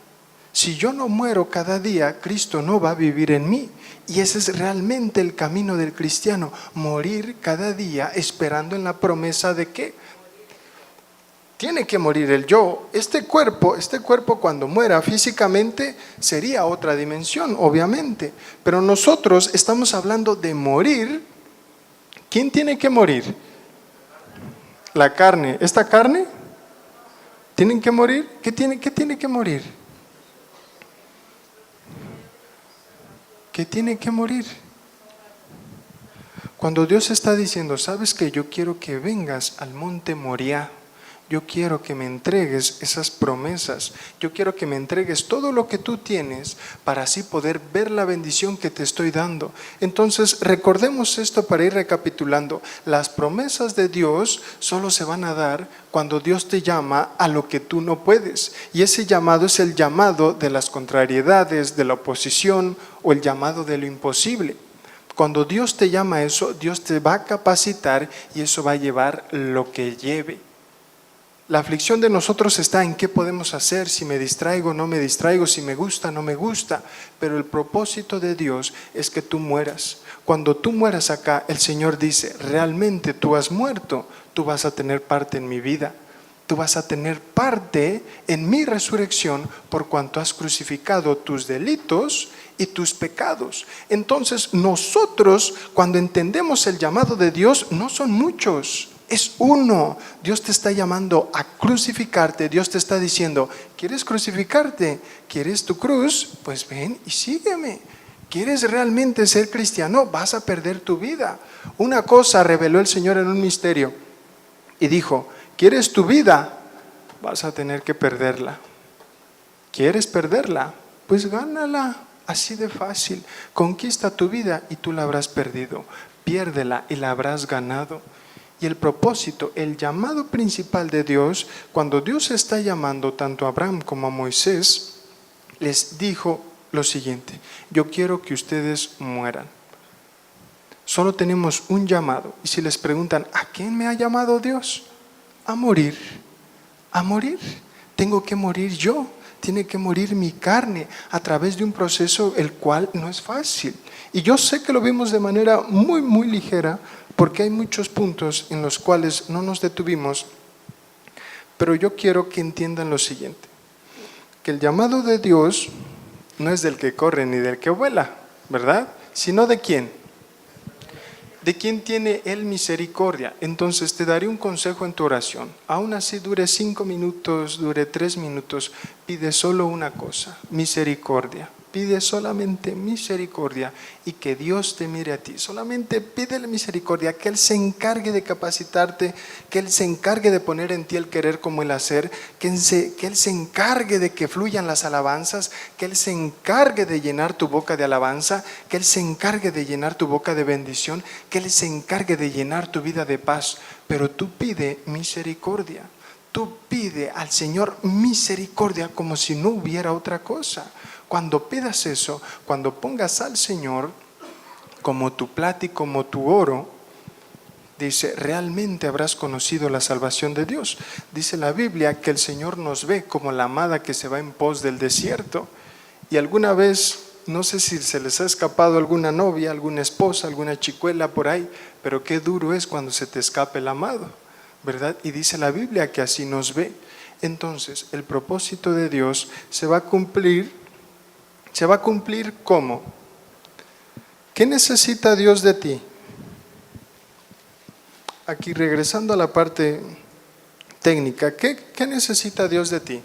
Si yo no muero cada día, Cristo no va a vivir en mí. Y ese es realmente el camino del cristiano: morir cada día esperando en la promesa de que tiene que morir el yo. Este cuerpo cuando muera físicamente sería otra dimensión, obviamente. Pero nosotros estamos hablando de morir. ¿Quién tiene que morir? La carne. ¿Esta carne? ¿Tienen que morir? ¿Qué tiene que morir? ¿Qué tiene que morir? Cuando Dios está diciendo: ¿sabes qué? Yo quiero que vengas al monte Moriah. yo quiero que me entregues esas promesas, yo quiero que me entregues todo lo que tú tienes para así poder ver la bendición que te estoy dando. Entonces recordemos esto para ir recapitulando. Las promesas de Dios solo se van a dar cuando Dios te llama a lo que tú no puedes, y ese llamado es el llamado de las contrariedades, de la oposición o el llamado de lo imposible. Cuando Dios te llama a eso, Dios te va a capacitar y eso va a llevar lo que lleve. La aflicción de nosotros está en qué podemos hacer, si me distraigo, no me distraigo, si me gusta, no me gusta. Pero el propósito de Dios es que tú mueras. Cuando tú mueras acá, el Señor dice, realmente tú has muerto, tú vas a tener parte en mi vida. Tú vas a tener parte en mi resurrección por cuanto has crucificado tus delitos y tus pecados. Entonces nosotros, cuando entendemos el llamado de Dios, no son muchos. Es uno. Dios te está llamando a crucificarte. Dios te está diciendo, ¿quieres crucificarte? ¿Quieres tu cruz? Pues ven y sígueme. ¿Quieres realmente ser cristiano? Vas a perder tu vida. Una cosa reveló el Señor en un misterio y dijo, ¿quieres tu vida? Vas a tener que perderla. ¿Quieres perderla? Pues gánala. Así de fácil. Conquista tu vida y tú la habrás perdido. Piérdela y la habrás ganado. Y el propósito, el llamado principal de Dios, cuando Dios está llamando tanto a Abraham como a Moisés, les dijo lo siguiente: yo quiero que ustedes mueran. Solo tenemos un llamado. Y si les preguntan, ¿a quién me ha llamado Dios? A morir. A morir. Tengo que morir yo. Tiene que morir mi carne a través de un proceso el cual no es fácil. Y yo sé que lo vimos de manera muy, muy ligera, porque hay muchos puntos en los cuales no nos detuvimos, pero yo quiero que entiendan lo siguiente, que el llamado de Dios no es del que corre ni del que vuela, ¿verdad? Sino ¿de quién? ¿De quién tiene Él misericordia? Entonces te daré un consejo en tu oración. Aún así dure 5 minutos, dure 3 minutos, pide solo una cosa: misericordia. Pide solamente misericordia y que Dios te mire a ti. Solamente pídele misericordia, que Él se encargue de capacitarte, que Él se encargue de poner en ti el querer como el hacer, que Él se encargue de que fluyan las alabanzas, que Él se encargue de llenar tu boca de alabanza, que Él se encargue de llenar tu boca de bendición, que Él se encargue de llenar tu vida de paz. Pero tú pide misericordia. Tú pide al Señor misericordia como si no hubiera otra cosa. Cuando pidas eso, cuando pongas al Señor como tu plata y como tu oro, dice, realmente habrás conocido la salvación de Dios. Dice la Biblia que el Señor nos ve como la amada que se va en pos del desierto. Y alguna vez, no sé si se les ha escapado alguna novia, alguna esposa, alguna chicuela por ahí, pero qué duro es cuando se te escape el amado, ¿verdad? Y dice la Biblia que así nos ve. Entonces, el propósito de Dios se va a cumplir. ¿Se va a cumplir cómo? ¿Qué necesita Dios de ti? Aquí regresando a la parte técnica, ¿qué necesita Dios de ti?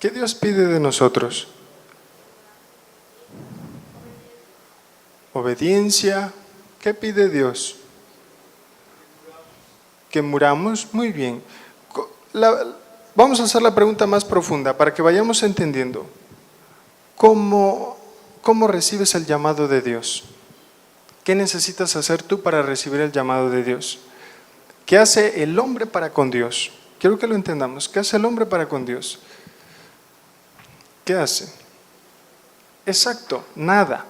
¿Qué Dios pide de nosotros? Obediencia. ¿Qué pide Dios? Que muramos. Muy bien. Vamos a hacer la pregunta más profunda para que vayamos entendiendo. ¿Cómo recibes el llamado de Dios? ¿Qué necesitas hacer tú para recibir el llamado de Dios? ¿Qué hace el hombre para con Dios? Quiero que lo entendamos. ¿Qué hace el hombre para con Dios? ¿Qué hace? Exacto, nada.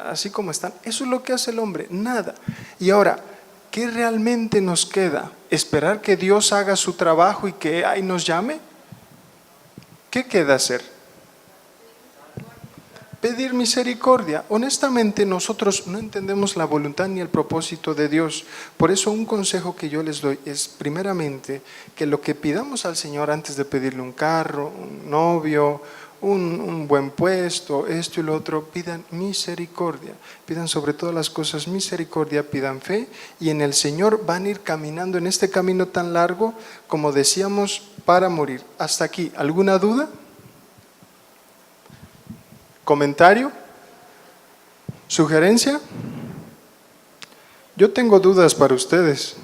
Así como están. Eso es lo que hace el hombre, nada. Y ahora, ¿qué realmente nos queda? ¿Esperar que Dios haga su trabajo y que ahí nos llame? ¿Qué queda hacer? Pedir misericordia. Honestamente, nosotros no entendemos la voluntad ni el propósito de Dios. Por eso un consejo que yo les doy es, primeramente, que lo que pidamos al Señor antes de pedirle un carro, un novio, un buen puesto, esto y lo otro, pidan misericordia. Pidan sobre todas las cosas misericordia, pidan fe, y en el Señor van a ir caminando en este camino tan largo, como decíamos, para morir. Hasta aquí, ¿alguna duda? ¿Comentario? ¿Sugerencia? Yo tengo dudas para ustedes.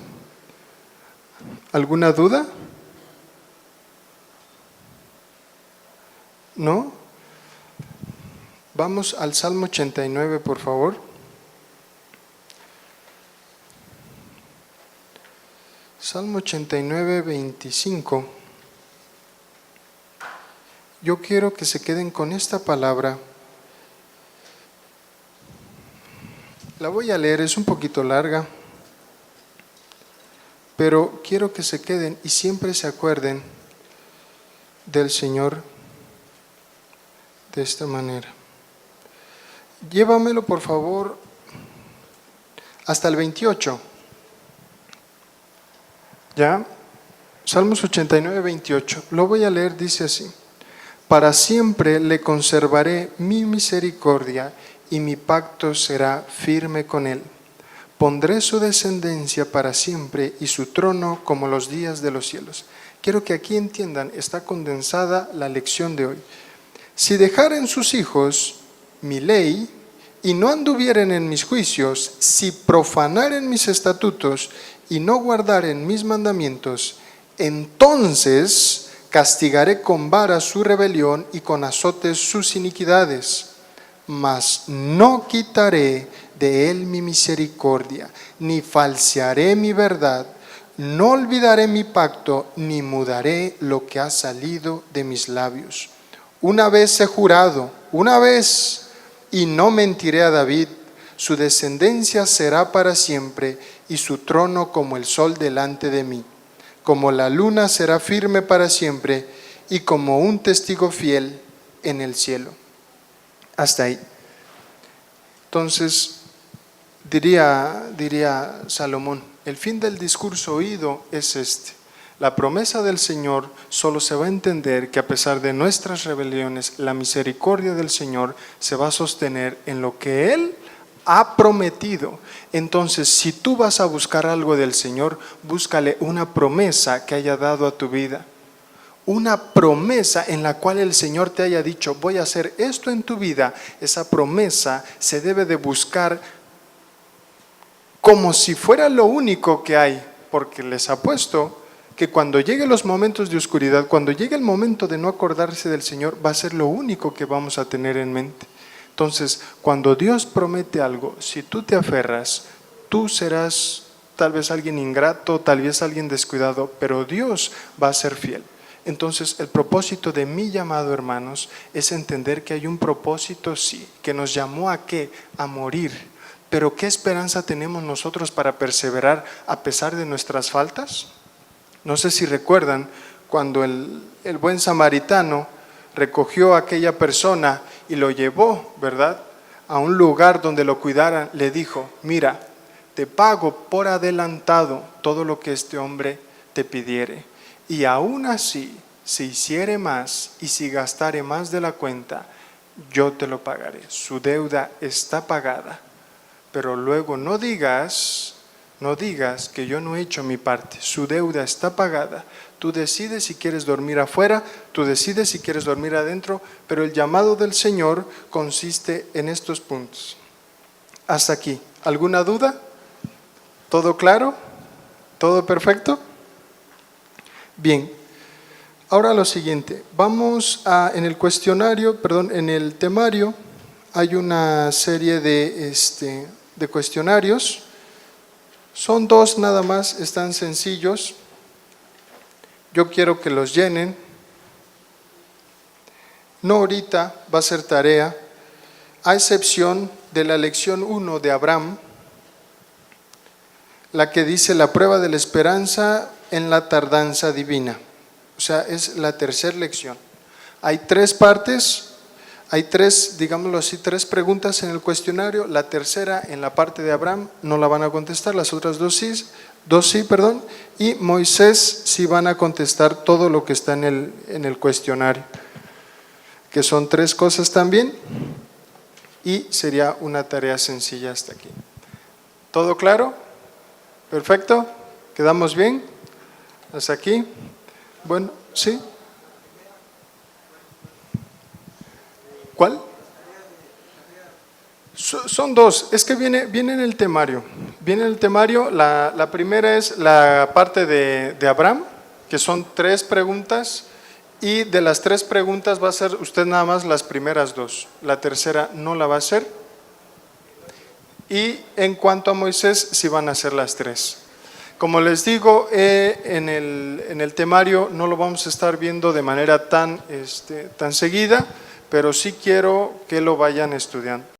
¿Alguna duda? ¿No? Vamos al Salmo 89, por favor. Salmo 89, 25. Yo quiero que se queden con esta palabra. La voy a leer, es un poquito larga, pero quiero que se queden y siempre se acuerden del Señor de esta manera. Llévamelo, por favor, hasta el 28. ¿Ya? Salmos 89, 28. Lo voy a leer, dice así: para siempre le conservaré mi misericordia y mi pacto será firme con él. Pondré su descendencia para siempre y su trono como los días de los cielos. Quiero que aquí entiendan, está condensada la lección de hoy. Si dejaren sus hijos mi ley y no anduvieren en mis juicios, si profanaren mis estatutos y no guardaren mis mandamientos, entonces castigaré con vara su rebelión y con azotes sus iniquidades. Mas no quitaré de él mi misericordia, ni falsearé mi verdad, no olvidaré mi pacto, ni mudaré lo que ha salido de mis labios. Una vez he jurado, una vez, y no mentiré a David, su descendencia será para siempre, y su trono como el sol delante de mí. Como la luna será firme para siempre, y como un testigo fiel en el cielo. Hasta ahí. Entonces, diría Salomón, el fin del discurso oído es este. La promesa del Señor solo se va a entender que a pesar de nuestras rebeliones, la misericordia del Señor se va a sostener en lo que Él ha prometido. Entonces, si tú vas a buscar algo del Señor, búscale una promesa que haya dado a tu vida. Una promesa en la cual el Señor te haya dicho, voy a hacer esto en tu vida. Esa promesa se debe de buscar como si fuera lo único que hay, porque les apuesto que cuando lleguen los momentos de oscuridad, cuando llegue el momento de no acordarse del Señor, va a ser lo único que vamos a tener en mente. Entonces, cuando Dios promete algo, si tú te aferras, tú serás tal vez alguien ingrato, tal vez alguien descuidado, pero Dios va a ser fiel. Entonces, el propósito de mi llamado, hermanos, es entender que hay un propósito, sí, que nos llamó ¿a qué? A morir. Pero ¿qué esperanza tenemos nosotros para perseverar a pesar de nuestras faltas? No sé si recuerdan cuando el buen samaritano recogió a aquella persona y lo llevó, ¿verdad?, a un lugar donde lo cuidaran. Le dijo, mira, te pago por adelantado todo lo que este hombre te pidiere. Y aún así, si hiciere más y si gastare más de la cuenta, yo te lo pagaré. Su deuda está pagada. Pero luego no digas que yo no he hecho mi parte. Su deuda está pagada. Tú decides si quieres dormir afuera, tú decides si quieres dormir adentro, pero el llamado del Señor consiste en estos puntos. Hasta aquí. ¿Alguna duda? ¿Todo claro? ¿Todo perfecto? Bien. Ahora lo siguiente. Vamos en el temario hay una serie de cuestionarios. Son 2 nada más, están sencillos. Yo quiero que los llenen. No ahorita, va a ser tarea, a excepción de la lección 1 de Abraham, la que dice la prueba de la esperanza en la tardanza divina. O sea, es la tercera lección. Hay 3 partes. Hay 3, digámoslo así, 3 preguntas en el cuestionario. La tercera, en la parte de Abraham, no la van a contestar, las otras 2 sí, y Moisés sí van a contestar todo lo que está en el cuestionario, que son 3 cosas también, y sería una tarea sencilla hasta aquí. ¿Todo claro? ¿Perfecto? ¿Quedamos bien? ¿Hasta aquí? Bueno, ¿sí? ¿Cuál? Son 2, es que viene en el temario. Viene el temario, la primera es la parte de Abraham, que son 3 preguntas, y de las 3 preguntas va a ser usted nada más las primeras 2, la tercera no la va a hacer. Y en cuanto a Moisés, sí van a ser las 3. Como les digo, en el temario no lo vamos a estar viendo de manera tan seguida, pero sí quiero que lo vayan estudiando.